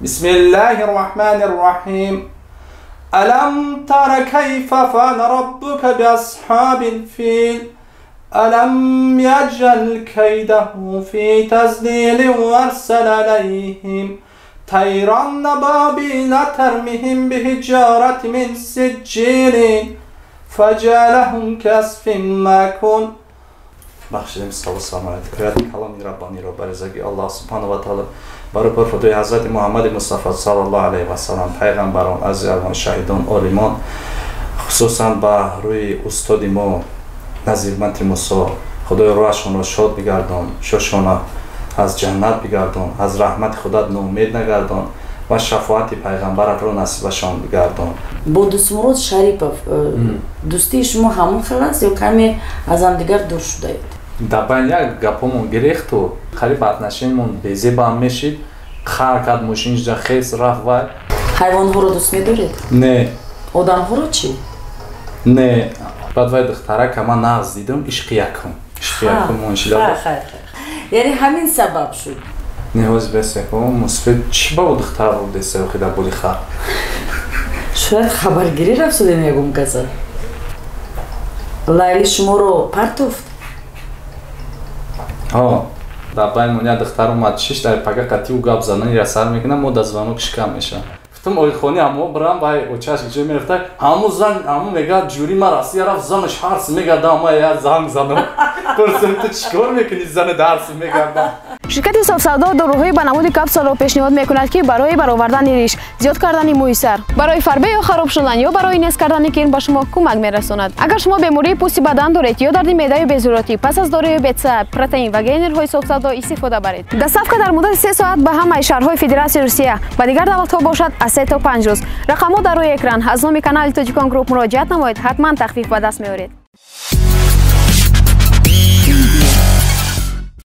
بسم الله الرحمن الرحيم ألم تر كيف فعل ربك بأصحاب الفيل ألم يجعل كيده في تضليل وأرسل عليهم طيرا أبابيل ترميهم بحجارة من سجيل فجعلهم كعصف مأكول. بخشیدیم سلام علیکم. خیرات کلام ربانی رو برزگی الله سبحانه و تعالی برای پرفدای حضرت محمد مصطفی صلی الله علیه و سلم پیغمبران عزیزان شهیدان عالمان خصوصا با روی استاد ما نظیرمند موسی خدای روحشون رو شاد بگردان شوشون از جنت بگردان از رحمت خدا نومید نگردان و شفاعت پیغمبرت رو نصیبشان بگردان. با دوستمرد شریپов دوستی شما همون خلاص یا کمی از هم دیگر دور شده اید؟ دبن یک گپمون گریخت و قریب اتنشینمون بیزی با هم میشید خار کرد ماشینش جا خیس رفت و حیوان ها رو دوست میدارید؟ نه. آدم ها رو چی؟ نه. بعد وای دختره که من نغز دیدم عشق یکم منشیده بود. یعنی همین سبب شد؟ نیاز بسه که مثبت چی با دختره بود دسته و خیده بودی خواهد شاید خبرگیری رفت سوده میگم کسا لیلی شما رو پرتوفت؟ ها در بین منیا دختر اومد شش در پگه قطعی و گاب زنانی را سر میکنم ما دزوانو کشکم میشه گفتم آقای خانی همو برام بای اوچاش جو میرفته همو زن همو میگه جوری ما راستی رفت زنش هرس میگه داما یا زنگ زنم پرسم تو چیکار میکنی زن درس میگه شرکت صاف سودا داروهای به نمود کپسول را پیشنهاد میکند که برای برآوردن ریش، زیاد کردن موی سر، برای فربه یا خراب شدن یا برای نیست کردن کرم به شما کمک میرساند. اگر شما بیماری پوست بدن دارید یا درد معده به ضرورتی پس از داروی بیتسا، پروتئین و گینرهای صاف سودا استفاده برید. دستاف که در مدت 3 ساعت به همه شهرهای فدراسیون روسیه و دیگر دولت‌ها باشد از 3 تا 5 روز. رقم‌ها در روی اکران از نام کانال تاجیکان گروپ مراجعه نمایید حتما تخفیف به دست میارید.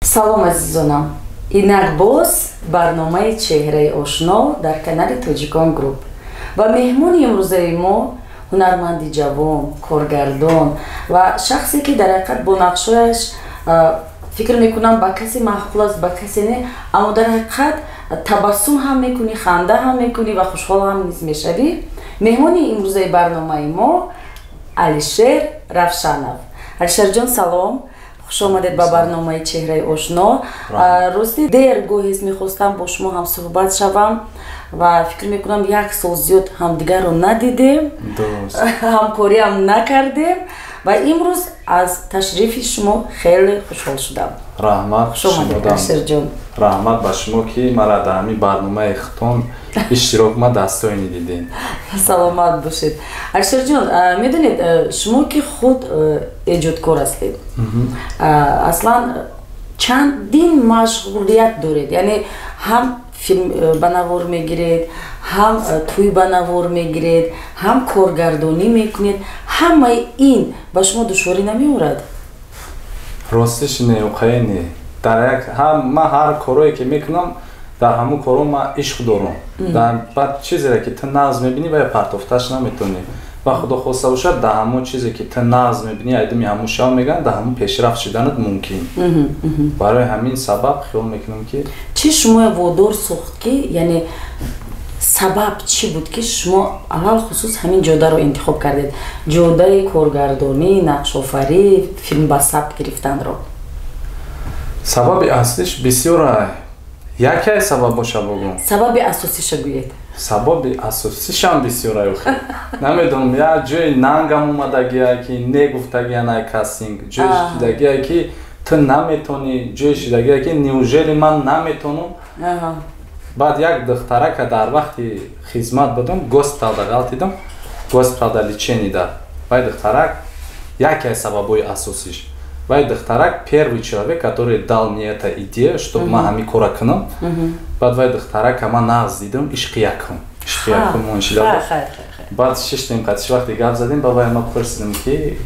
سلام عزیزانم. اینک باز برنامه چهره آشنا در کانال تاجیکان گروپ و مهمون امروزه ما هنرمندی جوان، کارگردان و شخصی که در حقیقت با نقشایش فکر میکنم با کسی معقول است با کسی نه اما در حقیقت تبسم هم میکنی خنده هم میکنی و خوشحال هم نیز میشوی. مهمون امروزه برنامه ما علیشیر رفشانов. علیشیر جان سلام. خوش آمدید به برنامه چهره آشنا. راستی دیر گوهیز میخواستم با شما هم صحبت شوم و فکر میکنم 1 سال زیاد همدیگر رو ندیدیم همکاری هم نکردیم و امروز از تشریف شما خیلی خوشحال شدم. رحمت شما رحمت با شما که مرا در همین برنامه ختم اشتراک ما دستایینی دیدین. سلامت باشید. علیشیر جان میدونید شما که خود ایجادکار هستید اصلا چندین مشغولیت دارید یعنی هم فیلم بنوار میگیرید هم توی بنوار میگیرید هم کارگردانی میکنید همه این با شما دشواری نمیورد؟ راستش نه اوقای نه در یک من هر کاری که میکنم در همون کارو ما عشق دارم در بعد چیزی را که تو ناز میبینی باید پرتافتش نمیتونی و خدا خواسته باشد در همون چیزی که تو ناز میبینی ایدمی همون شام میگن در همون پیشرفت شدنت ممکن برای همین سبب خیال میکنم که چی شما وادار ساخت که یعنی سبب چی بود که شما اول خصوص همین جاده رو انتخاب کردید جاده کارگردانی نقش آفرینی فیلم به ثبت گرفتن رو؟ سبب اصلیش بسیار یکی سبب باشه بگم سبب اساسیش گویید. سبب اساسیش هم بسیار ایوخه نمیدونم یا جای ننگم اومدگیه که نگفتگیه نه کاسینگ جای شدگیه که تو نمیتونی جای شدگیه که نیوژلی من نمیتونم بعد یک دختره که در وقتی خدمت بدم госпиталда галтидам госпиталда лечение да вай дохтарак яки сабабои асосиш вай дохтарак первый человек который дал мне эта идея чтобы man ҳами кора кунам баъд вай дохтарак ка ман нағз дидам ишқи якум моншида баъд 6 дақиқач вақти гап задем ба вай ма пурсидам ки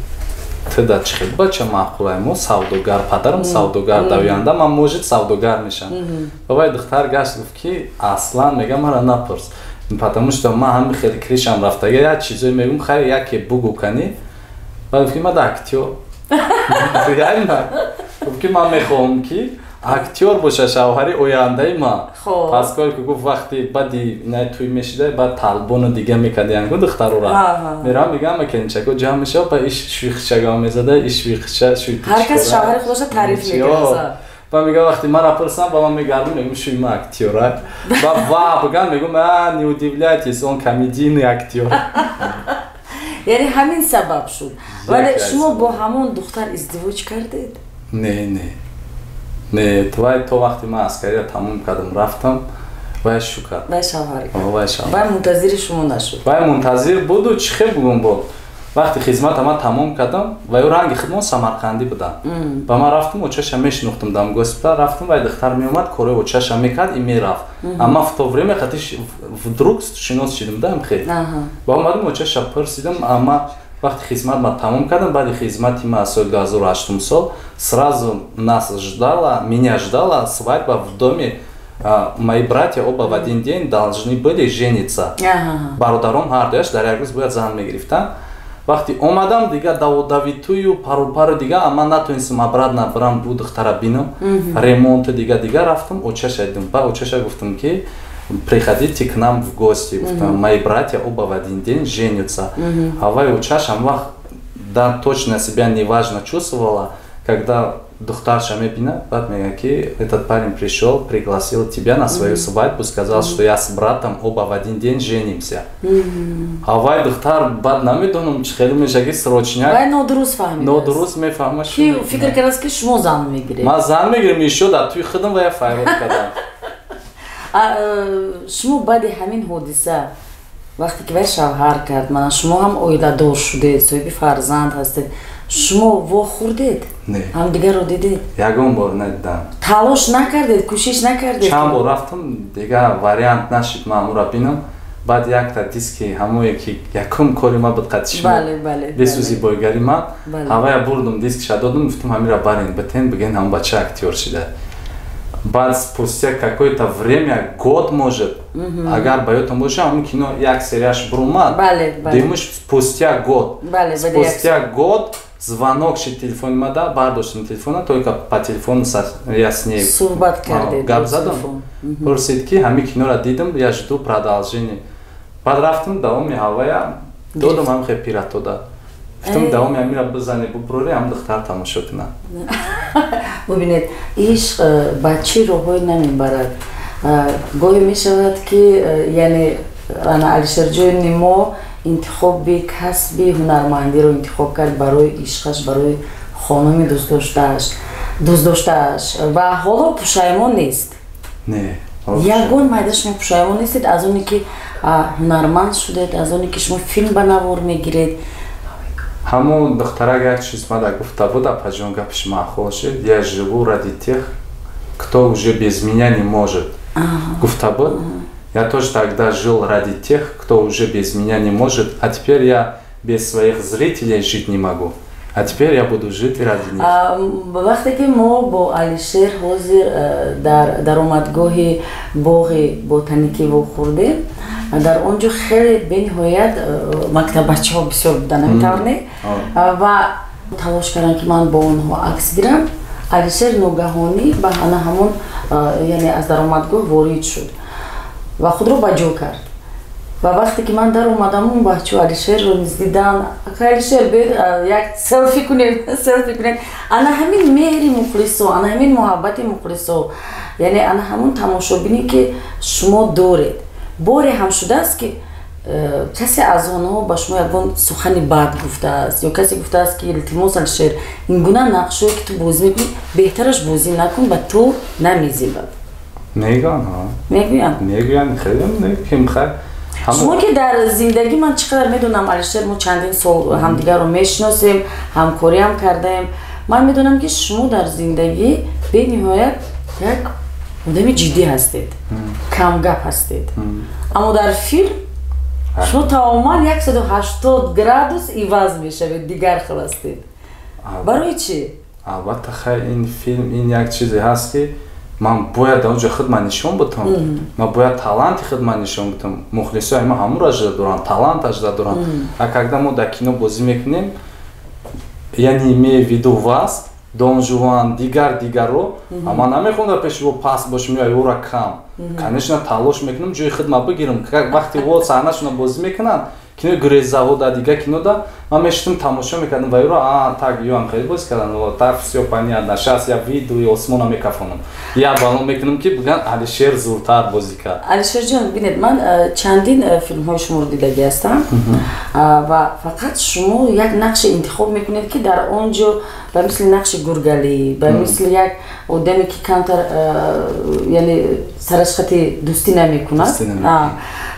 ту да чӣ хел бача маъқулай мо савдогар падарам савдогар давоянда ман можид савдогар мешам ба вай духтар гашт гуфт ки аслан мега мара напурс потому что ман ҳами хеле кришам рафтага як чизое мегум хайр яке бугу кани ба гуфт ки ма да актёр гуфт ки ман мехоҳам ки актер боша шавҳари ояндаи ма Хоб. поскольку гуфт вақти баъди ина туй мешида баъд талбону дига мекардиян ку духтарура мерам мегам ма келинчако ҷамъ мешава ба иш швихчага мезада иш швихча шуйти ҳар кас шавҳари худоша тариф мекард ба мега вақти мара пурсам ба ман мегардум мегум шуй ма актёра ба ва бигам мегум не удивляйтесь он комедийный актёр яъне ҳамин сабаб шуд вале шумо бо ҳамон духтар издивоҷ кардед не вай то вақти ман аскария тамом кардам рафтам вай шу кард вай шавҳари вай вай мунтазири шумо нашуд вай мунтазир буду чӣ хел бугум бол вақти хизмата ман тамом кардам вай ранги хидмат самарқандӣ будам ба ман рафтам очаша мешинохтам дам госпитал рафтам вай духтар меомад кори очаша мекард и мерафт амма в то время хатиш вдруг шинос шидам дам хел ба омадам очаша пурсидам амма вақти хизмат ман тамом кардам баъди хизмати ман соли 2008 сол сразу нас ждала меня ждала свадьба в доме мои братья оба в один день должны были жениться бародаром ҳардуяш дар як рӯз бояд зан мегирифтанд вақти омадам дига даводавитую пару дига амма натонистам обратно барам бу духтара бинам ремонту дига рафтам очаша дидам ба очаша гуфтам ки приходите к нам в гости гуфтам мои братья оба в один день женятся вай очаша вақт да точно себя неважно чувствовала когда духтарша мебинад баъд мегӯяд ки этот парень пришел пригласил тебя на свою свадьбу сказал что я с братом оба в один день женимся вай духтар баъд намедонам чӣ хеле меша ки срочняк вай нодуруст фаҳмид нодуруст мефаҳма ки фикр кардааст ки шумо зан мегиред ман зан мегирам ишо дар туи худам вая файрод кардам шумо баъди ҳамин ҳодиса вақте ки вай шавҳар кард мана шумо ҳам оиладор шудед соҳиби фарзанд ҳастед шумо вохӯрдед ҳамдигарро дидед ягон бор надидам талош накардед кӯшиш накардед чанд бор рафтам дига вариант нашид ман амура бинам баъд якта диски ҳамое ки якум кори ма буд қатишмо бисӯзи бойгари ман ҳавая бурдум дискиша додум гуфтам ҳамира барин битен бигӯен ҳам бача актёр шида баъд спустя какое-то время год может агар ба ёдтон боша ҳамин кино як серияш бурумад димуш спустя год звонок шид телефони мада бардоштам телефона только по телефону я с ней суҳбат кардед гап задам пурсид ки ҳамин киноро дидам я жду продолжение баъд рафтам давоми ҳавая додам ҳам хе пиратода гуфтам давоми ҳамира бизане бубурори ҳам духтар тамошо кунад бубинед ишқ ба чӣ роҳҳое намебарад гоҳе мешавад ки яъне ана алишерҷои нимо интихоби касби ҳунармандиро интихоб кард барои ишқаш барои хонуми дӯстдоштааш ва ҳоло пушаймон нест ягон майда шумо пушаймон нестед аз оне ки ҳунарманд шудед аз оне ки шумо филм ба навор мегиред ҳамон духтарак як чиз мада гуфта буда паҷон гапиш маъқул шуд я живу ради тех кто уже без меня не может гуфта буд я тоже тогда жил ради тех кто уже без меня не может а теперь я без своих зрителей жить не могу а теперь я буду жить ради них вақте ки мо бо алишер ҳозир дар даромадгоҳи боғи ботаникӣ вохӯрдем дар он ҷо хеле бениҳоят мактаббачаҳо бисёр буданд наметавр не ва талош кардам ки ман бо онҳо акс гирам алишер ногаҳонӣ ба ана ҳамон яъне аз даромадгоҳ ворид шуд ва худро ба ҷо кард ва вақте ки ман дар омадам он баҳчо алишерро низ дидам алишер бед як селфи кунем ана ҳамин меҳри мухлисо ана ҳамин муҳаббати мухлисо яъне ана ҳамон тамошобине ки шумо доред боре ҳам шудааст ки касе аз онҳо ба шумо ягон сухани бад гуфтааст ё касе гуфтааст ки илтимос алишер ин гуна нақшое ки ту бозӣ мекунӣ беҳтараш бозӣ накун ба ту намезебад мегӯянд хеле шумо ки дар зиндагӣ ман чӣ қадар медонам алишер мо чандин сол ҳамдигарро мешиносем ҳамкориам кардаем ман медонам ки шумо дар зиндагӣ бениҳоят як одами ҷиддӣ ҳастед камгап ҳастед аммо дар филм шумо тамоман 180 градус иваз мешавед дигар хел ҳастед барои чӣ албатта хай ин филм ин як чизе ҳаст ки ман бояд дар онҷо хидмат нишон будам ман бояд таланти хидмат нишон будам мухлисои ма ҳамуро ажда доранд талант ажда доранд а когда мо дар кино бозӣ мекунем я не имею в виду вас Дон Жуан, дигаро, ама намехондам пеши во паст бошим ё ёра кам. Конечно, талош мекунам ҷои хидмат бигирам. Вақте во саҳнашона бозӣ мекунанд, кинои Гурезавода, дига кинода, ман мешидам тамошо мекардам ва ёро так ёам хеле бозӣ кардан, так всё понятно, шас я видеои осмона мекафонам. Я балон мекунам ки биган Алишер зуртар бозӣ кард. Алишер ҷон, бинед, ман чандин филмҳои шуморо дидагӣ ҳастам ва фақат шумо як нақши интихоб мекунед ки дар он ҷо ба мисли нақши Гургалӣ, ба мисли як одаме ки камтар яъне сарашхати дӯстӣ намекунад.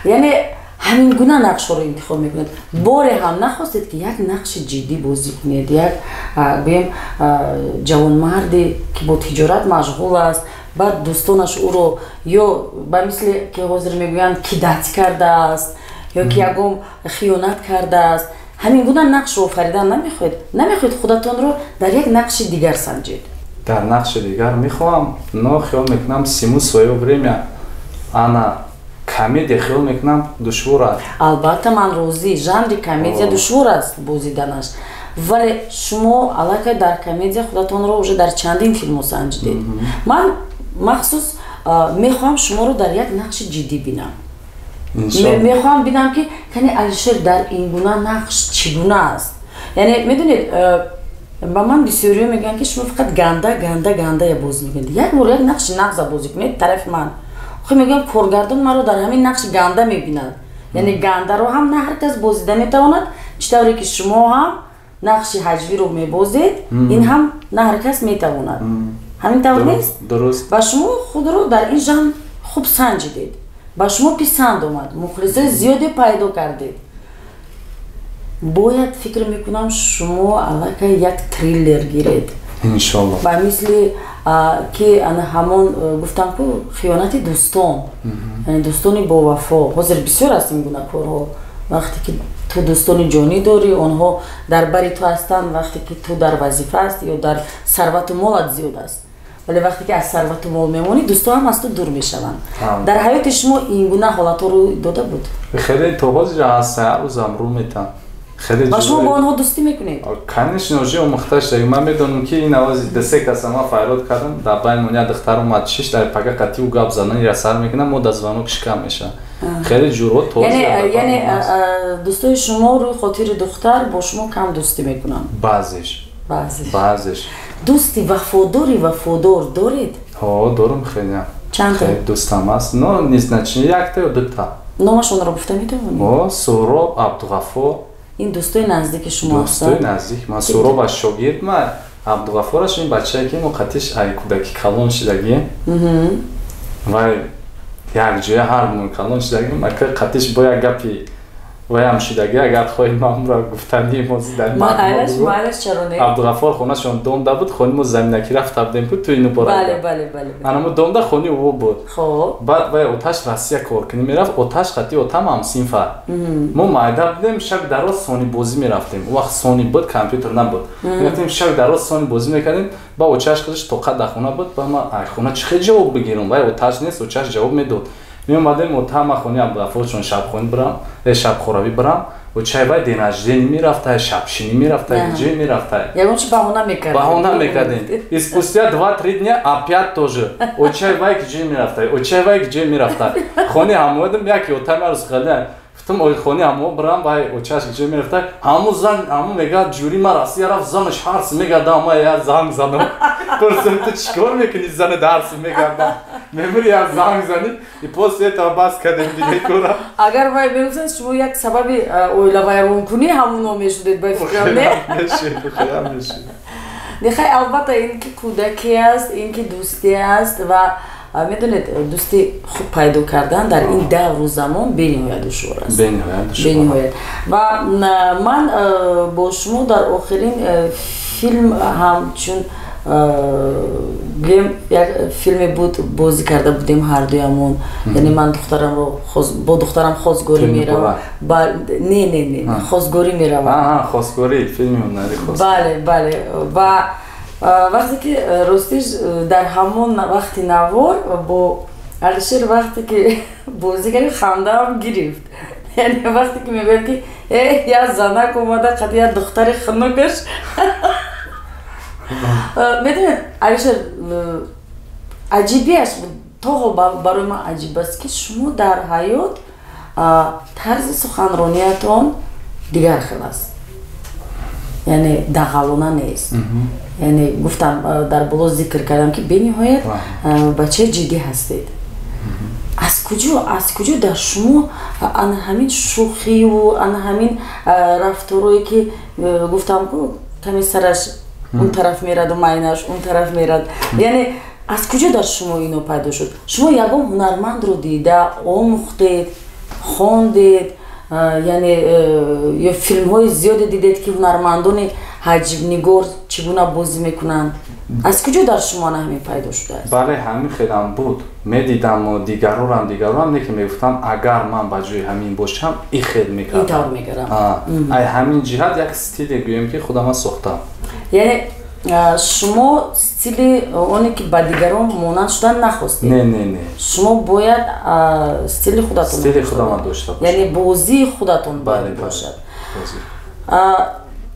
Яъне ҳамин гуна нақшҳоро интихоб мекунед. Боре ҳам нахостед ки як нақши ҷиддӣ бозӣ кунед, як гӯем ҷавонмарде ки бо тиҷорат машғул аст, баъд дӯстонаш ӯро ё ба мисли ки ҳозир мегӯянд кидат кардааст, ё ки ягон хиёнат кардааст. Ҳамин гуна нақш офаридан намехоҳед. Намехоҳед худатонро дар як нақши дигар санҷед. Дар нақши дигар мехоҳам, но хиёл мекунам всему своё время. Ана комедия хиёл мекунам душвор аст. Албатта ман розӣ, жанри комедия душвор аст бозиданаш. Вале шумо аллакай дар комедия худатонро уже дар чандин филмҳо санҷидед. Ман махсус мехоҳам шуморо дар як нақши ҷиддӣ бинам. Мехоҳам бинам ки кани Алишер дар ин гуна нақш чӣ гуна аст. Яъне медонед ба ман бисёриё мегӯянд ки шумо фақат ганда я бозӣ мекунед. Як бор як нақши нағза бозӣ кунед тарафи ман. خب میگم کارگردان مرا در همین نقش گنده میبیند. یعنی گنده رو هم نه هر کس بازیده میتواند، چطوری که شما هم نقش هجوی رو میبازید، این هم نه هر کس میتواند. همین طور نیست؟ درست. و شما خود رو در این ژانر خوب سنجیدید. با شما پسند اومد، مخلصای زیادی پیدا کردید. باید فکر میکنم شما علاقه یک تریلر گیرید. انشالله. با مثل که انا همون گفتم که خیانت دوستان، یعنی دوستانی با وفا، حاضر بسیار است این گونه کارها. وقتی که تو دوستان جانی داری، آنها در بری تو هستند، وقتی که تو در وظیفه است یا در ثروت و مالت زیاد است. ولی وقتی که از ثروت و مال میمونی، دوستان هم از تو دور میشوند. در حیات شما این گونه حالت‌ها رو داده بود؟ خیلی تو باز جاست روزم رو میتم. با شما با آنها دوستی میکنید؟ конечно уже омӯхташ дагӣ ман медонам ки ин авози десе каса ман файрод кардам дар байни моня духтар омад 6 дақиқа қатъи гап задан я сар мекунам мо дар звонок шикам меша хеле ҷуръо тоз яъне дӯстои шумо рӯи хотири духтар бо шумо кам дӯстӣ мекунанд? баъзеш дӯсти вафодор доред? дорам хеле чандта дӯстам аст но незначение якта ё дута номашонро гуфта метавонед? суроб абдуғафор این دوستای نزدیک شما هستن؟ دوستای نزدیک من سوراب از شاگرد من عبدالغفارش این بچه‌ای که موقعش ای کودکی کلان شدگی و یک جای هر مون کلان شدگی مکه قطعش با یک گپی و هم شدگی اگر خواهی من را گفتنی موضوع در مالش چرا نه؟ عبدالغفار خونه‌شون دونده بود خونی ما زمینکی رفت تبدیم بود تو اینو باره بله اما دونده خونی او بود خب بعد و آتش راسیه کار کنیم میرفت آتش خطی آتم هم سینفر ما مایده بودیم شب دراز سانی بازی میرفتیم وقت سانی بود کامپیوتر نبود میرفتیم شب دراز سانی بازی میکردیم با آتش خودش طاقت در خونه بود با ما ای خونه چه جواب بگیرم و آتش نیست آتش جواب میداد می اومدیم اتاق خونه عبدالغفار چون شب خون برام شب خوراوی برام و چای باید دیناجدی میرفته شب شینی میرفته جای میرفته یعنی چه بهونه میکردیم і спустя 2-3 дня опять тоже و چای باید جای میرفته و چای باید جای میرفته خونه همودم یکی اتاق مرز خاله گفتم اوی خونه همو برام باید آتش جای میرفته همو زن همو میگه جوری ما راستی رفت زنش هرس میگه دام یا زنگ زنم پرسم تو چیکار میکنی زن درس میگه مموری از زنگ زنی і после этого бас кадем диде кора агар вай меузад шумо як сабаби ойлавайронкунӣ ҳамуно мешудед ба фикрам не нехай албатта ин ки кӯдакӣ аст ин ки дӯстӣ аст ва медонед дӯстӣ хуб пайдо кардан дар ин давру замон бениҳоят душвор аст бениҳоят ва ман бо шумо дар охирин филм ҳамчун як филме буд бозӣ карда будем ҳардуямон яъне ман духтарамро бо духтарам хостгорӣ меравам не хостгорӣ меравам хостгорӣ филми ҳунари бале ва вақте ки ростиш дар ҳамон вақти навор бо Алишер вақте ки бозӣ кардем хандаам гирифт яъне вақте ки мегӯяд ки я занак омада қад я духтари хунукаш медонед Алишер аҷибиаш то ҳол барои ман аҷиб аст ки шумо дар ҳаёт тарзи суханрониятон дигар хел аст яъне дағалона нест яъне гуфтам дар боло зикр кардам ки бениҳоят бачаи ҷиддӣ ҳастед аз куҷо дар шумо ана ҳамин шӯхию ана ҳамин рафторое ки гуфтам каме сараш он тараф мераду майнаш он тараф мерад яъне аз куҷо дар шумо ино пайдо шуд шумо ягон ҳунармандро дида омӯхтед хондед яъне ё филмҳои зиёде дидед ки ҳунармандони ҳаҷибнигор чӣ гуна бозӣ мекунанд аз куҷо дар шумо ҳамин пайдо шудааст бале ҳамин хелам буд медидаму дигарорам не ки мегуфтам агар ман ба ҷои ҳамин бошам и хел мекардам ай ҳамин ҷиҳат як стиле гӯем ки худама сохтам яъне шумо стили оне ки ба дигарон монанд шудан нахостед не шумо бояд стили худатон дошта бошед яъне бозии худатон бояд бошад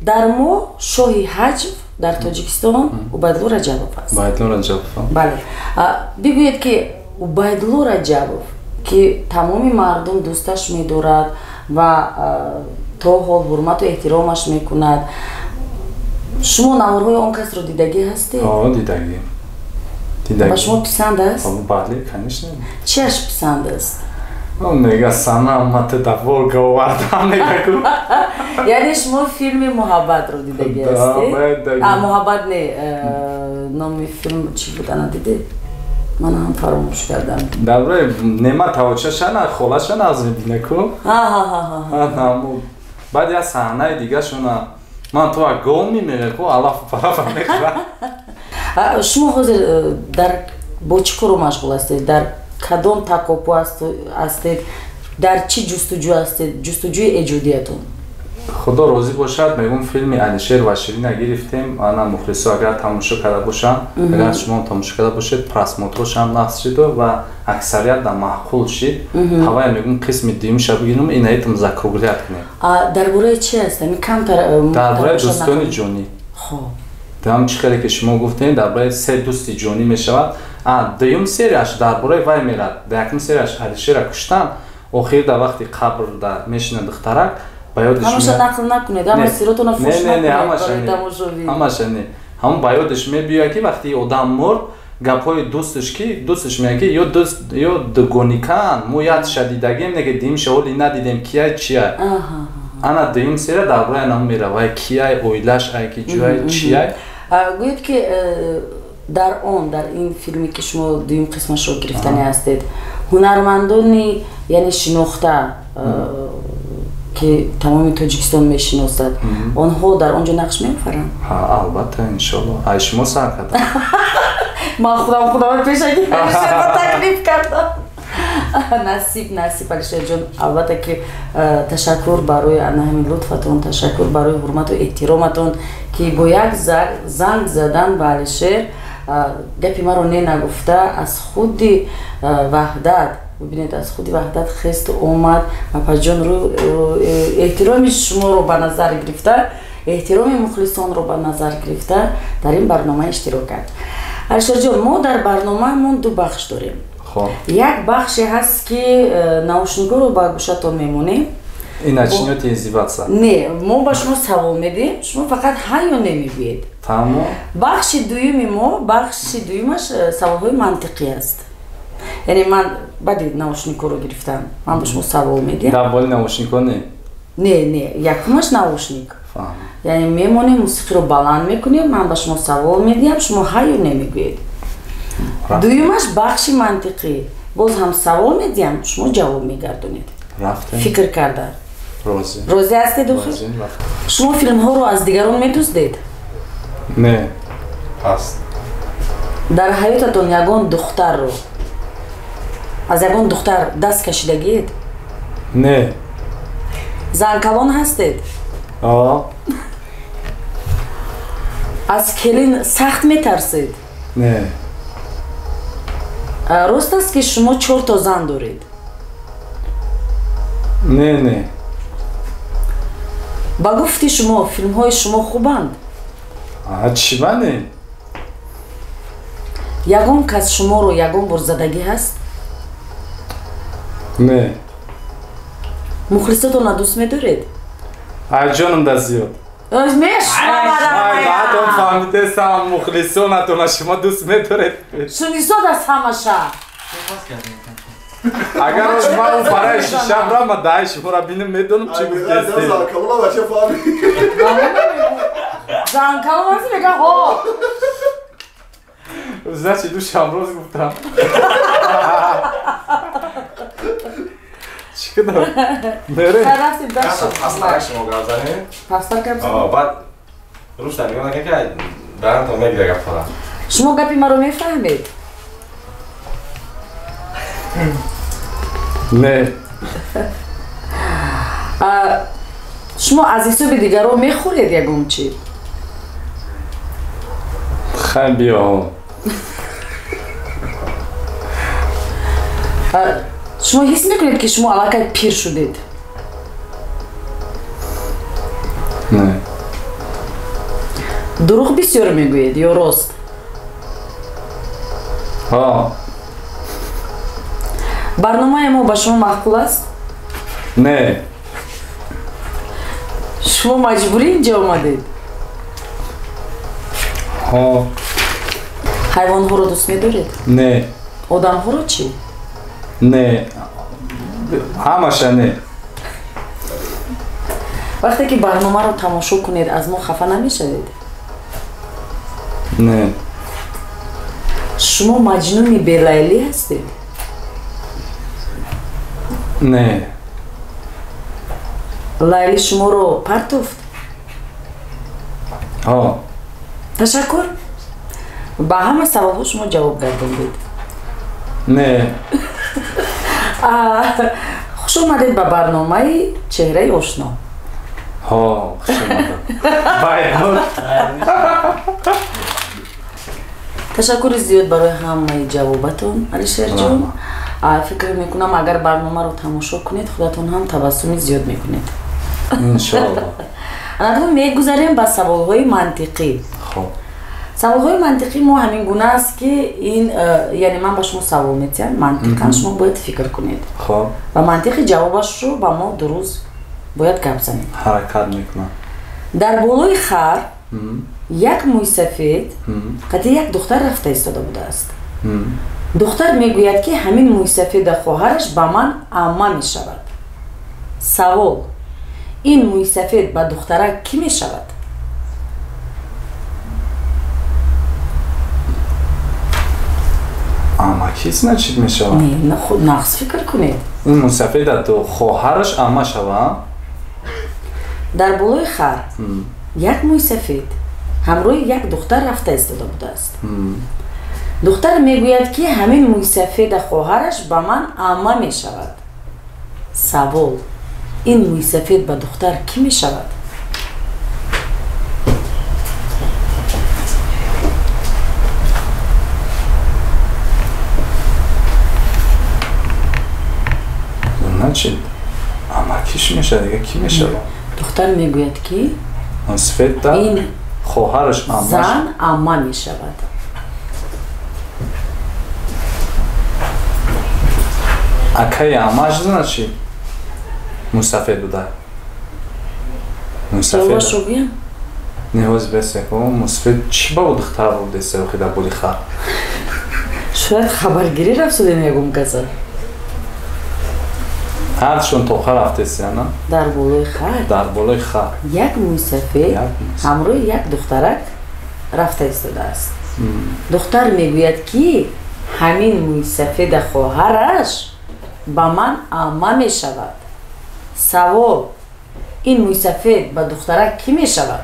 дар мо шоҳи ҳаҷв дар тоҷикистон убайдулло раҷабов аст бале бигӯед ки убайдулло раҷабов ки тамоми мардум дӯсташ медорад ва то ҳол ҳурмату эҳтиромаш мекунад шумо наворҳои он касро дидагӣ ҳастед дидагӣ ба шумо писанд аст бале конечно чиаш писанд аст нега санамати давор говардам негаку яъне шумо филми муҳаббатро дидагӣ ҳастед муҳаббат не номи филм чӣ буд ана дидед ман ҳам фаромӯш кардам давраи нема тавочашана холашана аз мебинаку баъд я саҳнаи дигашона ман то гол мемеку алафу парафа мехӯрам шумо ҳозир дар бо чӣ коро машғул ҳастед дар кадом такопу ҳастед дар чӣ ҷустуҷӯ ҳастед ҷустуҷӯи эҷодиятон худо розӣ бошад мегӯм филми Алишер ва Ширина гирифтем ана мухлисо агар тамошо карда бошанд агар шумо тамошо карда бошед просмотрашам нақс шуд ва аксарият да маъқул шид ҳавая мегӯм қисми дуюмиша бигирам инаитм закруглят кунем дар бораи чи аст ами камтар дар бораи дӯстони ҷонӣ дам чӣ хеле ки шумо гуфтем дар бораи се дӯсти ҷонӣ мешавад дуюм серияш дар бораи вай мерад якум серияш Алишера куштан охир дар вақти қабр мешина духтарак ҳамаша нақл накунед ҳама сиротона фош накунед ҳамашане ҳама ба ёдаш мебиёяд ки вақти одам мурд гапҳои дӯсташ меяд ки ё дугоникан мо ядша дидагем неге димша ҳоли надидем кияй чияй ана дуюм серия дар бораи намо меравад кияй оилаш ай ки ҷояй чияй гӯед ки дар ин филме ки шумо дуюм қисмашро гирифтани ҳастед ҳунармандони яъне шинохта ки тамоми тоҷикистон мешиносад онҳо дар он ҷо нақш меофаранд албатта иншоалло ай шумо сар кардам ман худам пешаки Алишерро таклиф кардам насиб Алишерҷон албатта ки ташаккур барои ҳамин лутфатон ташаккур барои ҳурмату эҳтироматон ки бо як занг задан ба Алишер гапи маро не нагуфта аз худи ваҳдат бибинед аз худи ваҳдат хест омад апаҷон эҳтироми шуморо ба назар гирифта эҳтироми мухлисонро ба назар гирифта дар ин барнома иштирок кард Алишерҷон мо дар барномаамон ду бахш дорем як бахше ҳаст ки наушникҳоро ба гӯшатон мемонем ин начинёти изиватса не мо ба шумо савол медиҳем шумо фақат ҳа ё не мегӯед тамом бахши дуюмаш саволҳои мантиқӣ аст яъне ман баъди наушникҳоро гирифтам ман ба шумо савол медиҳам дар боли наушникҳо не якумаш наушник яъне мемонем мусиқиро баланд мекунем ман ба шумо савол медиҳам шумо ҳа ё не мегӯед дуюмаш бахши мантиқӣ боз ҳам савол медиҳам шумо ҷавоб мегардонед фикр карда розӣ ҳастед охир шумо филмҳоро аз дигарон медуздед не аст дар ҳаётатон ягон духтарро аз ягон духтар даст кашидагиед не занкалон ҳастед аз келин сахт метарсед не рост аст ки шумо 4 то зан доред не ба гуфти шумо филмҳои шумо хубанд چی بانی؟ ягон кас шуморо ягон бор задагӣ ҳаст? نه мухлисотонро дӯст медоред? ай ҷонам да зиёд بعدم فهمیده سام مخلصونتون شما دوست می‌دارید شمیزاد از همشا اگر از ما اون برای شیشم را ما دایش را بینم میدونم چی گفته است زنکالا بچه فهمی زنکالا بچه بگه ها زن چی دو شامروز گفتم چی کدام؟ نره رفتیم داشتیم پسترک شما گرم زنید؟ پستر کم زنید؟ بعد روش نمیگه نگه که برم تا میگیره گفت فقط شما گپی ما رو میفهمید؟ نه شما از حساب دیگر رو میخورید یکم چی؟ خیلی بیا شما حس میکنید که شما علاقه پیر شدید؟ نه دروغ بسیار میگویید یا راست؟ ها برنامه ما با شما معقول است؟ نه شما مجبوری اینجا آمدید؟ ها حیوان ها رو دوست میدارید؟ نه آدم ها رو چی؟ نه همش نه وقتی که برنامه رو تماشا کنید از ما خفه نمیشوید؟ نه شما مجنون بیلیلی هستید؟ نه لیلی شما رو پرتوفت؟ ها تشکر با همه سوال شما جواب گردوندید. نه خوش اومدید به برنامه چهره آشنا. ها خوش اومدید باید تشکر زیاد برای همه جوابتون علیشیر جون. فکر میکنم اگر برنامه رو تماشا کنید خودتون هم تبسم زیاد میکنید انشاءالله. الان میگذاریم به سوالهای منطقی. خب سوالهای منطقی ما همین گونه است که این یعنی من با شما سوال میتونم منطقا شما باید فکر کنید خب و منطقی جوابش رو با ما درست باید گپ زنید. حرکت میکنم در بالای خر یک موی سفید قطعی یک دختر رفته ایستاده بوده است. دختر میگوید که همین موی سفید خواهرش به من عمه می شود. سوال این موی سفید به دخترک کی می شود؟ اما کیست نچید می شود؟ نه خود نقص فکر کنید. این مسافر تو خواهرش اما شود؟ در بالای خر یک موی سفید همراه یک دختر رفته ایستاده بوده است. دختر میگوید که همین موی سفید خواهرش به من عمه می شود. سوال این موی سفید به دختر کی می شود؟ نچید اما کیش میشه دیگه کی میشه؟ دختر میگوید که مسافر این خواهرش اما زن عمه می شود. اکای اماش زن چی؟ مسافر بوده جوابش رو بیم؟ نیاز بسه که مسافر چی با دختر بوده سه وقتی در بولی خواه؟ شاید خبرگیری رفتیم یکم کسا. هرچون توخه رفته سیانا؟ در بالای خر در بالای خواه یک موی سفید همراه یک دخترک رفته ایستاده است. دختر میگوید که همین موی سفید خواهرش به من عمه می شود. سوال این موی سفید به دخترک کی می شود؟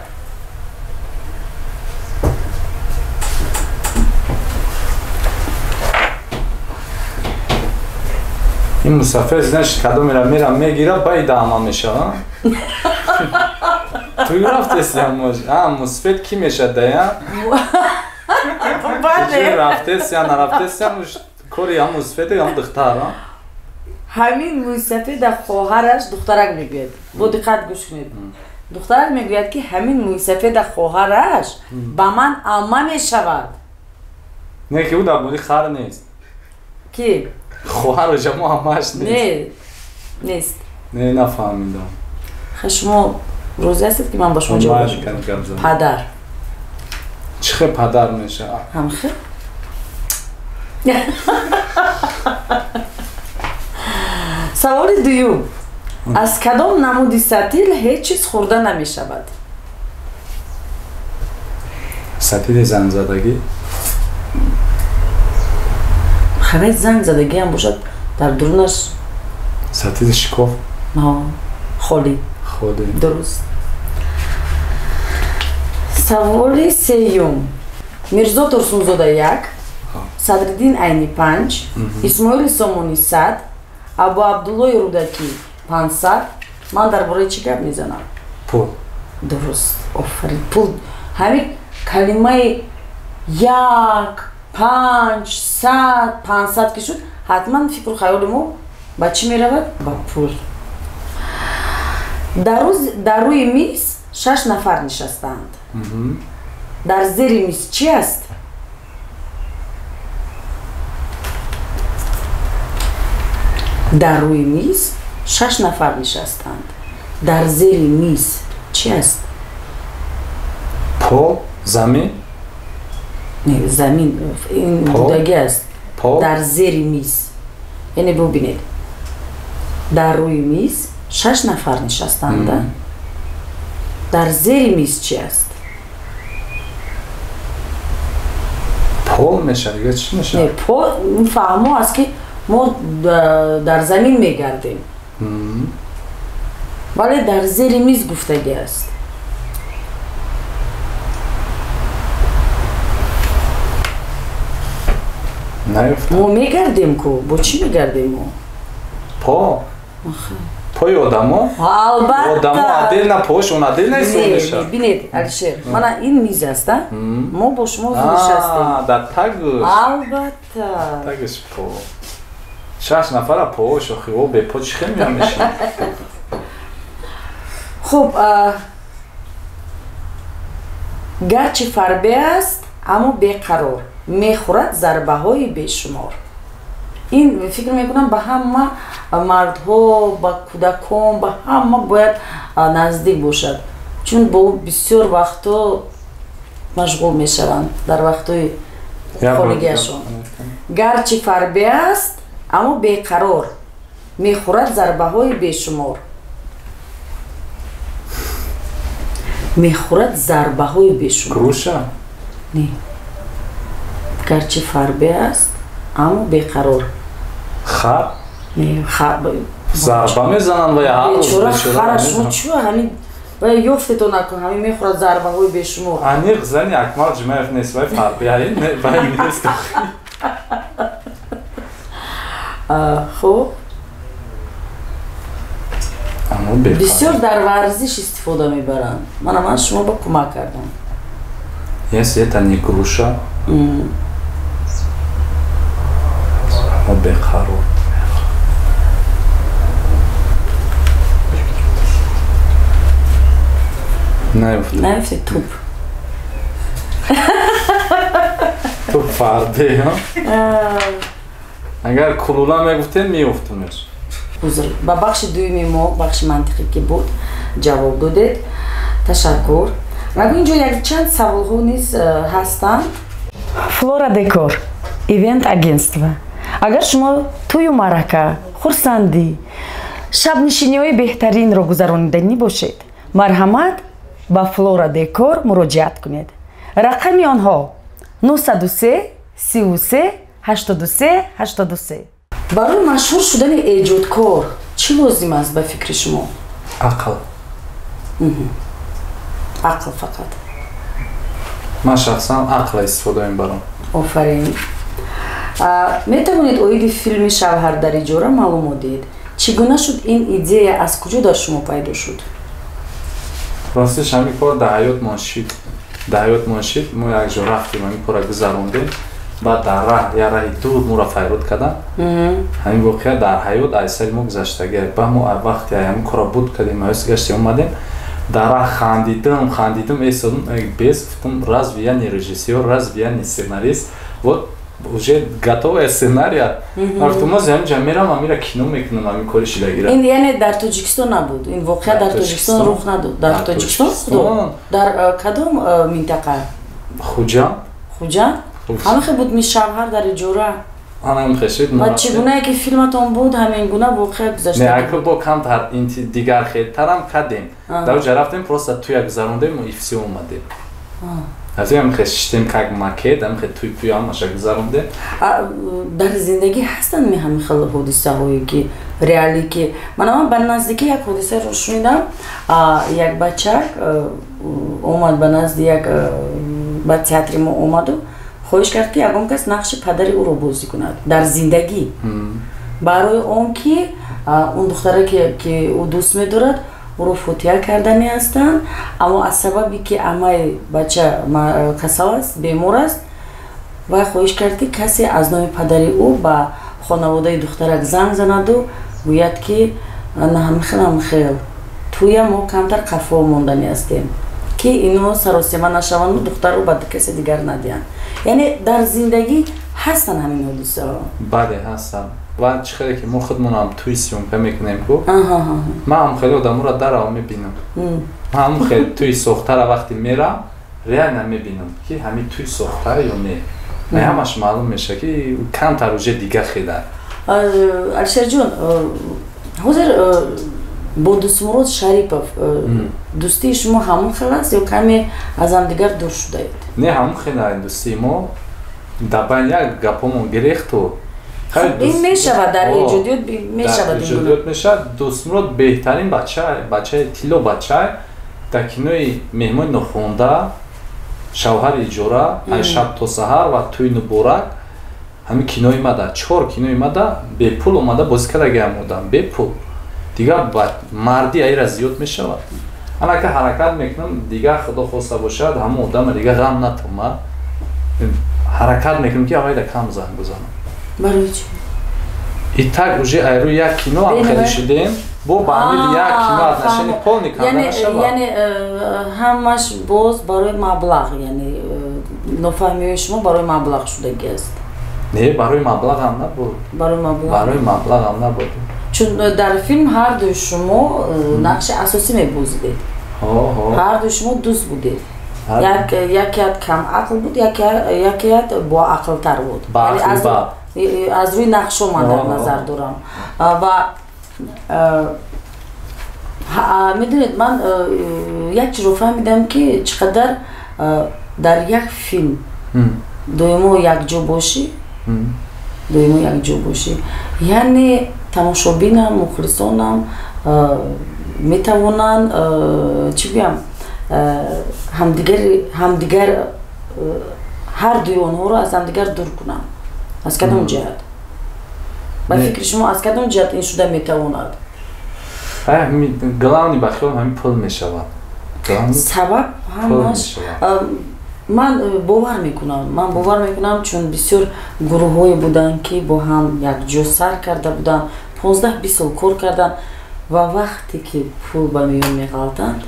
این مسافر زنش کدوم میگیره باید اما میشه توی رفته سیان مسافر کی میشه دایا؟ رفته سیان نرفته سیان کاری هم مسافر هم دختر همین موی سفید خواهرش دخترک میگوید. با دقت گوش کنید. دخترک میگوید که همین موی سفید خواهرش با من عمه میشود. نه که او در مورد خر نیست. کی؟ خواهر شما عمهش نیست. نه نیست. نه نفهمیدم. شما روزی هستید که من با شما جواب بدم. پدر. چه پدر میشه؟ هم خیر. سوال دوم. از کدام نمودی ستیل هیچ چیز خورده نمی شود؟ ستیل زنگ زدگی؟ خیلی زنگ زدگی هم باشد در درونش ستیل شکاف؟ خالی. خالی. درست. سوال سیوم. میرزا ترسونزاده 1 صدرالدین عینی 5 اسماعیل سامونی 100 ابو عبدالله رودکی 500 من درباره چی گپ میزنم؟ پول. درست. آفرین. پول همین کلمه 1 5 100 500 که شد حتما فکر و خیال ما با چی میرود؟ با پول. در روی میز 6 نفر نشستند. در زیر میز چی است؟ در روی میز 6 نفر نشستند. در زیر میز چی است؟ پا؟ زمین؟ نه زمین این بودگی است. پا؟ در زیر میز یعنی ببینید در روی میز 6 نفر نشستند. در زیر میز چی است؟ پا میشه دیگه چی میشه؟ نه پا فهمو است که ما در زمین میگردیم ولی در زیر میز گفتگی است. نیفتم. ما میگردیم کو با چی میگردیم ما؟ پا؟ پای آدم ها؟ البته آدم ها عدل نه پاشون عدل نیست نه بینید الشیر من این میز است ما با شما نشستیم در تگش البته تگش پا 6 نفر پا شوخی او به پا چی خیلی میشه. خب گرچه فربه است اما بیقرار میخورد ضربه های بیشمار. این فکر میکنم به همه مردها با کودکان به همه باید نزدیک باشد چون با بسیار وقتا مشغول میشوند در وقتای خانگیشان. گرچه فربه است اما بیقرار میخورد ضربه های بیشمار. میخورد ضربه های بیشمار. گروشه؟ نه گرچه فربه است اما بیقرار. خر؟ نه خر ضربه میزنن و یا هر بیچاره خر شما چوه همین و یفتتو نکن همین میخورد ضربه های بیشمار. انیق زنی اکمال جمعه نیست و فربه هایی نیست. خب بسیار بسیار در ورزش استفاده میبرند. من شما با کمک کردم. یه تنی گروشه ما بخرو نیفته توپ توپ فرده ها اگر کلولا میگفتین میافتونش. با بخش دومی ما بخش منطقی که بود جواب دادید. تشکر. مگو اینجا یک چند سوال ها نیز هستند. فلورا دکور ایونت агентство. اگر شما توی معرکه خرسندی شب نشینی های بهترین را گذراندنی باشید مرحمت با فلورا دکور مراجعت کنید. رقم آنها 903 33 83 83. برای مشهور شدن ایجادکار چی لازم است به فکر شما؟ عقل. عقل فقط. من شخصا عقل استفاده میبرم. آفرین. میتوانید اوید فیلم شوهر در اجاره معلومات دهید. چگونه شد این ایده از کجا در شما پیدا شد؟ راستش همین کار در حیات ماشید ما یک جا رفتیم همین کار گذراندیم بعد در راه یا راه دور ما را فیروت کردن. همین واقعا در حیات ایسال ما گذشتگی با ما وقتی همین کار بود کردیم مایوس گشتیم اومدیم дара хандидам эсодум без гуфтам разве я не режиссер, разве я не сценарист, вот уже готовая сценария. Автомаз ҳамҷа мерам амира кино мекунам ами кори шидагира. ин яъне дар Тоҷикистон набуд, ин воқеа дар Тоҷикистон рух надод. Дар Тоҷикистон буд? Дар кадом минтақа? Хуҷанд. Хуҷанд? ҳамахе буд мишавҳар дар иҷора. Анам хешид. Ва чӣ гунае ки филматон буд ҳамин гуна воқеа гузашта? Не, ако бо камтар инти дигар хелтарам кадем. Дар рафтем просто туя гузарондем и всё омадем. Азем хештем как макет, ам хе туям аша гузарондем. Дар зиндагӣ ҳастанд ми ҳамин хел ҳодисаҳое ки реалӣ ки манам ба наздикӣ як ҳодиса ро шунидам, як бачак омад ба назди як ба театри мо омаду хоҳиш кард ки ягон кас нақши падари ӯро бозӣ кунад дар зиндагӣ. Барои он ки он духтаре ки ӯ дӯст медорад ӯро фотиҳа кардани ҳастанд, аммо аз сабаби ки амаи бача касал аст, бемор аст, вай хоҳиш кард ки касе аз номи падари ӯ ба хонаводаи духтарак занг занаду гӯяд ки намхел туя мо камтар қафо мондани ҳастем ки ино саросима нашаванду духтарро ба касе дигар надиҳанд. Яъне дар зиндагӣ ҳастанд ҳамин ҳодисаҳо. Бале ҳастанд. ва чӣ хеле ки мо худмонам туи сёмка мекунем ку ман ҳам хеле одаморо дарао мебинам. Ҳам хеле туи сохтара вақте мерам реально мебинам ки ҳамин туи сохтара ё не. Не ҳамаш маълум меша ки камтар уже дигар хеда. Алишерҷон, ҳозир бо Дӯстмурод Шарипов дӯстии шумо ҳамон хел аст ё каме аз ҳамдигар дур шудаед? Не ҳамон хел аст дӯстии мо. Дабан як гапомон гирехту. ин мешавад дар эҷодиёт мешавад ин гуна. Мешавад. Дӯстмурод беҳтарин бачаи тилло бача дар кинои Меҳмони нохонда, Шавҳари иҷора, Шаб то саҳар ва Тӯи муборак ҳамин кинои мада 4 кинои мада бепул омада бозӣ кардагиам одам бепул. Дигар марди айра зиёд мешавад. Анака ҳаракат мекунам дигар худо хоста бошад ҳамон одама дигар ғам натома. Ҳаракат мекунам ки авайда кам зан бизанам. Барои чӣ? Итак уже айру як кино ҳам шудем. Бо ба амил як кино аз нашини полни канда нашавад. Яъне ҳамаш боз барои маблағ, яъне нофаҳмиҳои шумо барои маблағ шудагӣ аст. Не, барои маблағ ҳам набуд. Барои маблағ ҳам набуд. Чун дар филм ҳардуи шумо нақши асосӣ мебозидед. Ҳардуи шумо дӯст будед. Якеят кам ақл буд, якеят бо ақлтар буд. Аз рӯи нақшо ман дар назар дорам. Ва медонед ман як чизро фаҳмидам ки чӣ қадар дар як филм доимо якҷо бошӣ, яъне тамошобинам, мухлисонам метавонанд чӣ гӯям ҳамдигар ҳардуи онҳоро аз ҳамдигар дур кунанд. Аз кадом ҷиҳат? Ба фикри шумо аз кадом ҷиҳат ин шуда метавонад? Главни ба хиёлам ҳамин пул мешавад. Сабаб ҳамаш ман бовар мекунам чун бисёр гурӯҳҳое буданд ки бо ҳам якҷо сар карда буданд, 15-20 сол кор карданд ва вақте ки пул ба миён меғалтанд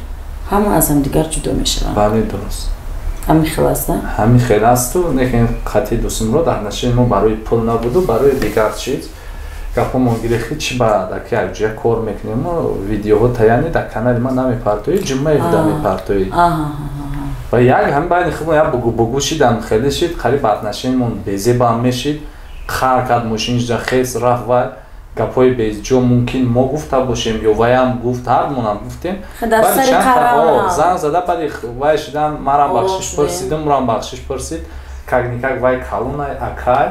ҳама аз ҳамдигар ҷудо мешаванд. Бале дуруст. ҳамин хел аст? Ҳамин хел асту. Лекин қатъи Дӯстмурод дар нашини мо барои пул набуду, барои дигар чиз. Гапомон гирехти чӣ ба даки якҷоя кор мекунем, видеоҳо таяни дар канали ман намепартоӣ, ҷумъае буда мепартоӣ. Ва як ҳамин байни худмон як бугу шидан хеле шид, қариб аз нашинимон безебам мешид, қар кард мошиниш хес рафт вай. Гапҳои беҷо мумкин мо гуфта бошем ё ваям гуфт, ҳардмонам гуфтем. Занг зада баъди вай шидан марам бахшиш пурсидам, мурам бахшиш пурсид, как-никак вай калонай акай.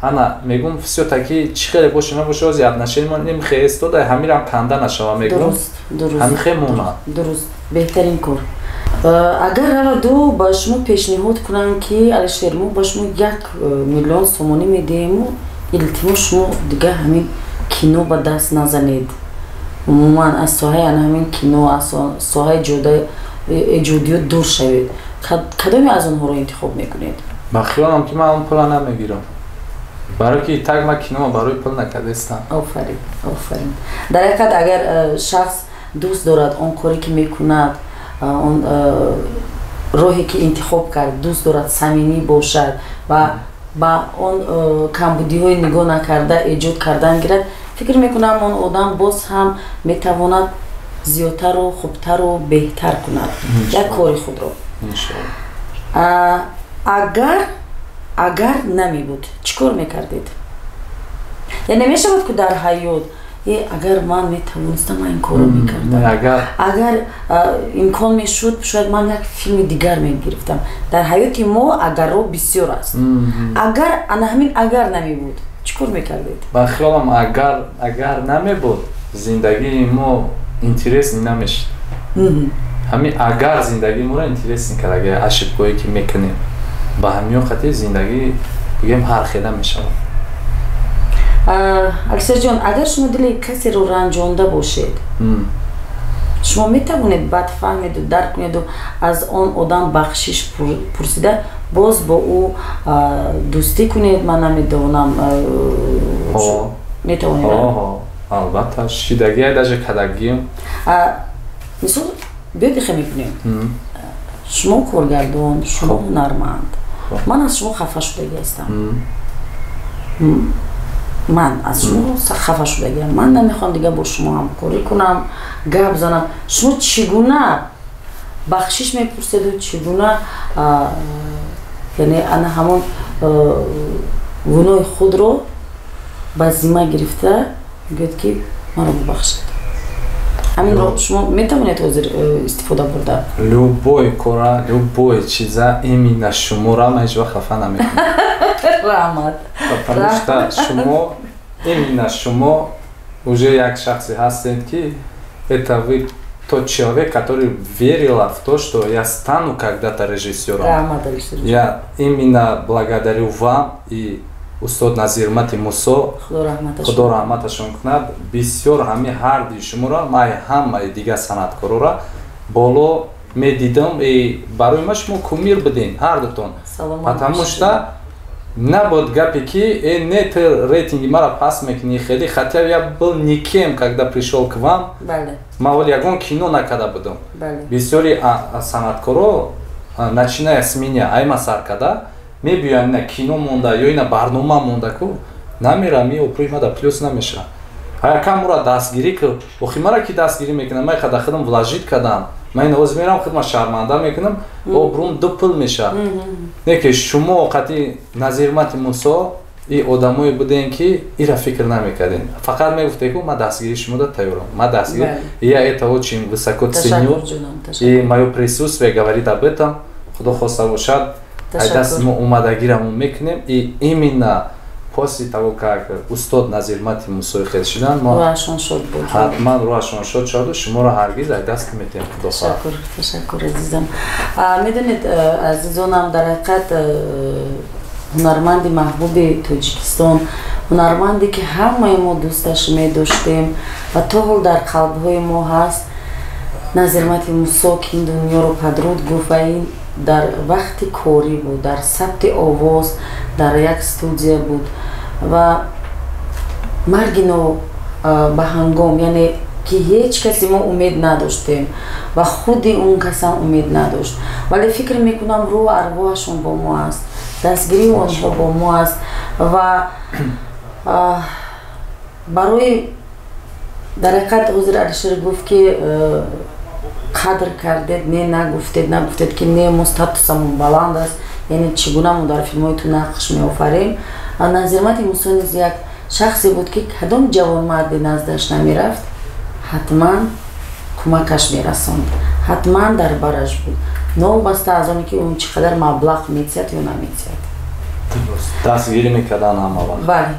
Ана мегум всё таки чӣ хеле боше набоше ози отношениямон ним хе истода ҳамирам канда нашава мегум. Ҳамин хе мона. Дуруст. Беҳтарин кор. Агар раваду ба шумо пешниҳод кунам ки Алишер мо ба шумо 1 миллион сомонӣ медиҳему, илтимос шумо дигар ҳамин кино ба даст назанед. Умуман аз соҳаи ҳамин кино, аз соҳаи эҷодиёт дур шавед. Кадоме аз онҳоро интихоб мекунед? Ба хиёлам ки ман он пула намегирам. Барои ки так ма кинома барои пул накардастам. Офарин. Дар ҳақиқат агар шахс دوست دارد آن کاری که میکند آن راهی که انتخاب کرد دوست دارد صمیمی باشد و با آن کمبودی های نگاه نکرده ایجاد کردن گیرد فکر میکنم آن آدم باز هم میتواند زیادتر و خوبتر و بهتر کند یک کاری خود را اگر نمی بود چیکار میکردید؟ یعنی نمیشه بود که در حیات اگر من میتوانستم این کارو میکردم اگر امکان میشد شاید من یک فیلم دیگر میگرفتم در حیات ما اگر رو بسیار است اگر همین اگر نمی بود چیکار میکردید؟ با خیالم اگر نمی بود زندگی ما اینترس نمیشد همین اگر زندگی ما را اینترس میکرد اگر اشتباهی که میکنیم با همین خاطر زندگی بگیم هر خیلی میشه اکسر جان اگر شما دل کسی رو رنجانده باشید شما میتوانید بعد فهمید و درک کنید و از آن آدم بخشش پرسیده باز با او دوستی کنید من نمیدونم میتوانید البته شیدگی داشه کدگیم مثلا بیاد خیلی میکنیم شما کارگردان شما هنرمند من از شما خفه شدگی هستم من از شما خفه شدگیم من نمیخوام دیگه با شما همکاری کنم گپ زنم شما چگونه بخشش میپرسید و چگونه یعنی انا همون گناه خود رو به ذمه گرفته میگوید که من رو ببخشید همین رو شما میتوانید استفاده برده любой кора любой чиза именно شما را هیچ وقت خفه نمیکنه رحمت потому что شما именно шумо уже як шахси ҳастед ки это вы тот человек который верил в то что я стану когда-то режиссером я именно благодарю вам и устод Назирмати Мусо худо раҳматашон кунад бисёр ҳами ҳарди шуморо май ҳамаи дига санъаткорора боло медидам и барои ма шумо кумир будин ҳардутон потому что набод гапе ки не ты рейтинги мара паст мекунӣ хеле хотя я был никем когда пришел к вам мавол ягон кино накарда будам бисёри санъаткоро начиная с меня айма сар карда мебиёян ина кино монда ё ина барнома монда ку намерам и опрӯи мада плюс намеша ҳаякам мура дастгирӣ ку охи мара ки дастгирӣ мекунам май хада худам влажит кардам ман навоз мерам худма шарманда мекунам обрум дупл меша не ки шумо қати Назирмати Мусо и одамое будем ки ира фикр намекардем фақат мегуфте ку ма дастгирӣ шумода тайёрам ма дастгирӣ я это очень высоко ценю и моё присутствие говорит об этом худо хоста бошад айдаст мо омадагирамон мекунем и именно после того как устод Назирмати Мусои хел шудан мо ҳатман рӯҳашон шод шуду шуморо ҳаргиз айдаст метем ташаккур азизам медонед азизонам дар ҳақиқат ҳунарманди маҳбуби Тоҷикистон ҳунарманде ки ҳамаи мо дӯсташ медоштем ва то ҳол дар қалбҳои мо ҳаст Назирмати Мусо ки ин дунёро падруд гуфт ва ин дар вақти корӣ буд дар сабти овоз дар як студия буд ва марги нобаҳангом яъне ки ҳеҷ каси мо умед надоштем ва худи он касам умед надошт вале фикр мекунам рӯҳ арвоҳашон бо мо аст дастгирии онҳо бо мо аст ва барои дар ҳақиқат ҳозир Алишер гуфт ки қадр кардед не нагуфтед ки не мо статусамон баланд аст яъне чӣ гуна мо дар филмҳои ту нақш меофарем Назирмати Мусо низ як шахсе буд ки кадом ҷавонмарди наздаш намерафт ҳатман кӯмакаш мерасонд ҳатман дар бараш буд новобаста аз оне ки он чӣ қадар маблағ метиҳад ё наметиҳад дастгирӣ мекардан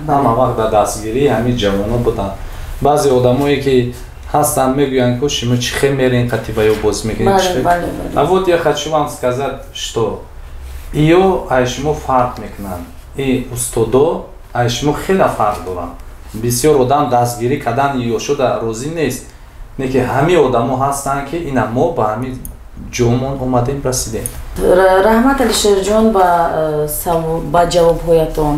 ҳама вақт дар дастгирӣ ҳамин ҷавоно буданд баъзе одамое ки ҳастан мегӯянд ку шумо чӣ хел мерен қати ба ё боз мекунед а вот я хочу вам сказать что иё ай шумо фарқ мекунанд и устодо ай шумо хеле фарқ доранд бисёр одам дастгирӣ кардан иё шуда розӣ нест не ки ҳамин одамо ҳастанд ки ина мо ба ҳамин ҷомон омадем расидем раҳмат Алишерҷон ба ҷавобҳоятон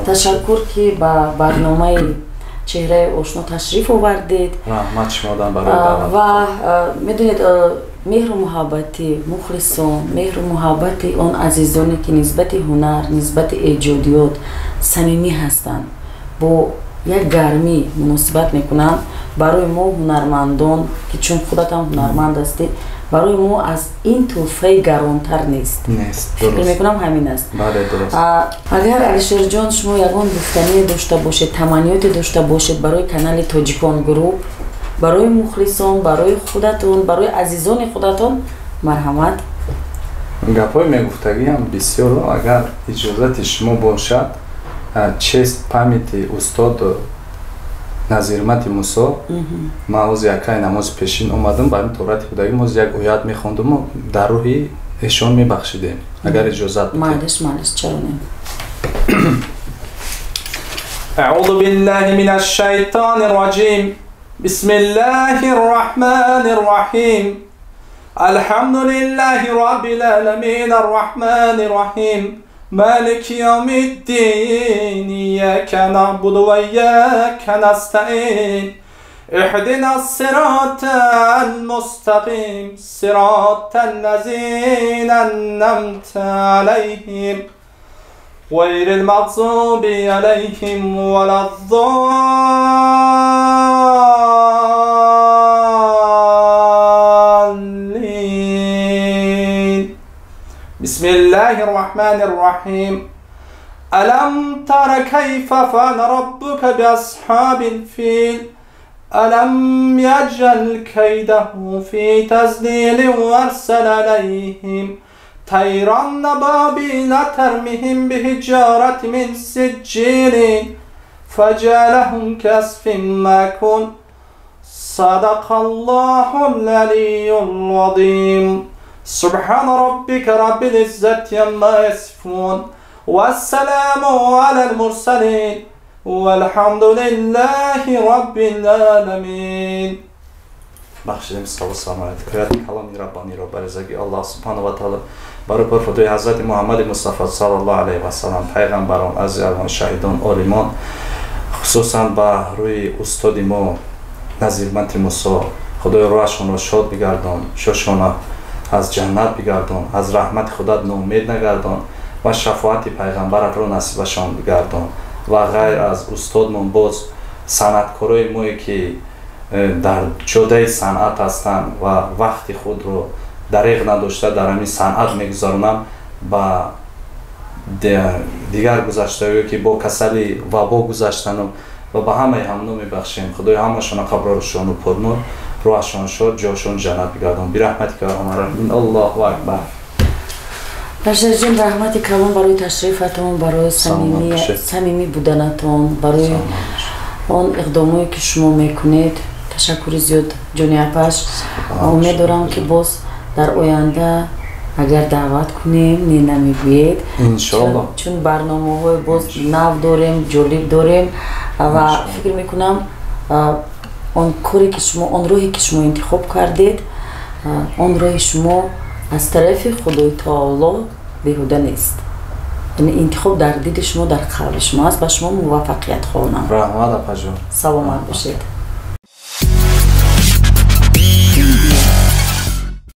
ташаккур ки ба барномаи چهره آشنا تشریف آوردید رحمت شما دارم برای دعوت. و میدونید مهر و محبتی مخلصان، مهر و محبتی آن عزیزانی که نسبت هنر، نسبت ایجادیات صمیمی هستند با یک گرمی مناسبت میکنند برای ما هنرمندان که چون خودت هم هنرمند هستی برای ما از این توفه گرانتر نیست. فکر میکنم همین است. بله درست. اگر علیشیر جان شما یگان گفتنی داشته باشید، تمنیاتی داشته باشید برای کانال تاجیکان گروپ، برای مخلصان، برای خودتون، برای عزیزان خودتون، مرحمت. گپای میگفتگی هم بسیار، اگر اجازت شما باشد چست پامیتی استاد نظیرمت موسی ما از یکای نماز پیشین اومدم برای طورت بودگی ما یک آیات میخوندم و در روحی ایشان میبخشیدیم اگر اجازت بدید. معلش چرا نه. اعوذ بالله من الشیطان الرجیم. بسم الله الرحمن الرحیم. الحمد لله رب العالمین الرحمن الرحیم مالك يوم الدين إياك نعبد وإياك نستعين اهدنا الصراط المستقيم صراط الذين أنعمت عليهم غير المغضوب عليهم ولا الضالين. بسم الله الرحمن الرحيم. ألم تر كيف فعل ربك بأصحاب الفيل ألم يجعل كيده في تضليل وأرسل عليهم طيرا أبابيل ترميهم بحجارة من سجيل فجعلهم كعصف مأكول. صدق الله العلي العظيم. سبحان ربك رب العزة عما يصفون والسلام على المرسلين والحمد لله رب العالمين. بخشیدیم سلام علیکم. کریات کلامی ربانی رو برزگی الله سبحانه و تعالی برای پرفتوی حضرت محمد مصطفی صلی الله علیه و سلم پیغمبران عزیزان شهیدان عالمان خصوصا با روی استاد ما نظیرمت موسی خدای روحشون رو شاد بگردان، شوشونا از جنت بگردان، از رحمت خودت ناامید نگردان و شفاعت پیغمبرت رو نصیبشان بگردان و غیر از استادمون باز صنعتکارای ما که در جاده صنعت هستند و وقت خود رو دریغ نداشته در همین صنعت میگذارونم با دیگر گذشته‌هایی که با کسلی وبا گذشتن و به همه همونو میبخشیم. خدای همشون قبرشون و پرنور روحشون شد جاشون جنت بگردان برحمتی که الرحمن الله اکبر. علیشیر جان رحمت کلام برای تشریفتون، برای صمیمی بودنتون، برای آن اقدامی که شما میکنید تشکر زیاد جانی اپاش. امیدوارم که باز در آینده اگر دعوت کنیم نمیگویید انشالله، چون برنامه های باز نو داریم، جالب داریم و فکر میکنم آن کاری که شما، آن راهی که شما انتخاب کردید، آن راه شما از طرف خدای تعالی بیهوده نیست. یعنی انتخاب در دید شما، در قلب شما است. با شما موفقیت خواهیم. رحمت اپا جان. سلامت باشید.